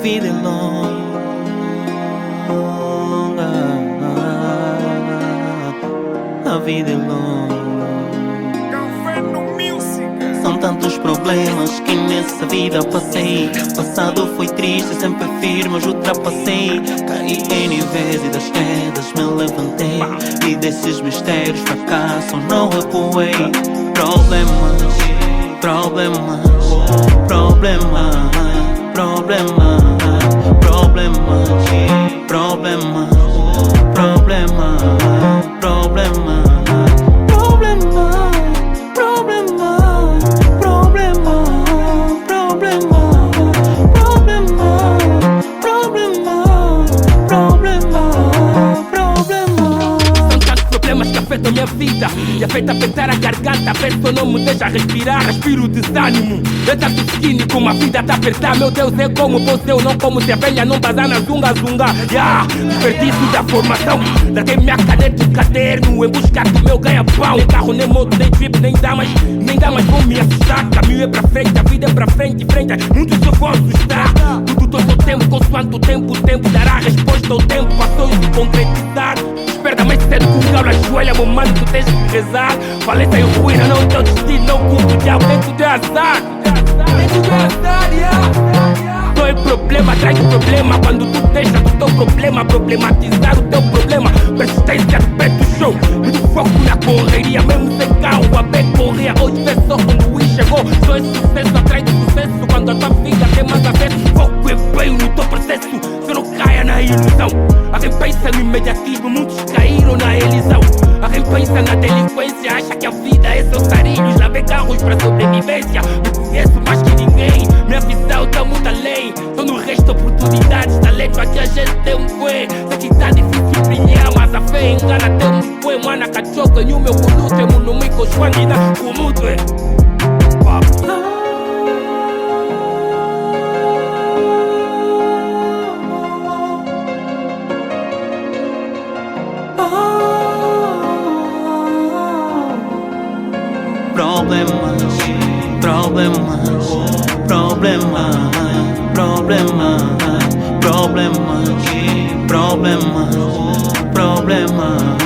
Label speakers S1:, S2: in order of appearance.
S1: vida é longa, a vida é longa. São tantos problemas que nessa vida passei. Passado foi triste, sempre firme, mas ultrapassei. Caí N vezes e das quedas me levantei. E desses mistérios fracassos não recuei. Problemas, problemas, problemas, problemas, problemas, problemas, problemas, problemas.
S2: Afeta a minha vida e afeta apertar a garganta. Penso não me deixa respirar, respiro desânimo. Eu tanto skinny como a vida tá apertar. Meu Deus, é como você, eu não como se a velha não bazar na zunga-zunga. Desperdício da formação. Larguei minha caneta e caderno em busca do meu ganha-pão. Nem carro, nem moto, nem trip, nem damas vão me assustar. Caminho é pra frente, a vida é pra frente, muitos se vão assustar. Tudo todo o tempo, consoante o tempo dará resposta ao tempo, passou de concretizar. Esperta mais cedo com o galo ajoelha, meu mano, tu tens que rezar. Falência e ruína, não teu destino, não culpa o diabo, tem tudo é azar. Tem tudo é azar, Só é problema atrás de problema. Quando tu deixas do teu problema problematizar o teu problema, persistência de pé do chão, muito foco na correria, mesmo sem carro, a pé corria. Hoje vê só quando o Wii chegou, só é sucesso atrás de sucesso. Quando a tua vida tem mais a ver, foco é bem no teu processo, só não caia na ilusão. A quem pensa no imediatismo, muitos caíram na elisão. A quem pensa na delinquência, acha que a vida é só sarilhos. Já vê carros pra sobrevivência, me conheço mais que ninguém. Minha visão tá muito além, só no resto oportunidades. Talento aqui a gente tem um bué. Sei que tá difícil brilhar, mas a fé engana, tem um bué. Mana cachoca, e o meu culu, temos no mico, xwandina, como tu é.
S1: Problemas, problemas, problemas, problemas, problemas, problemas, problemas.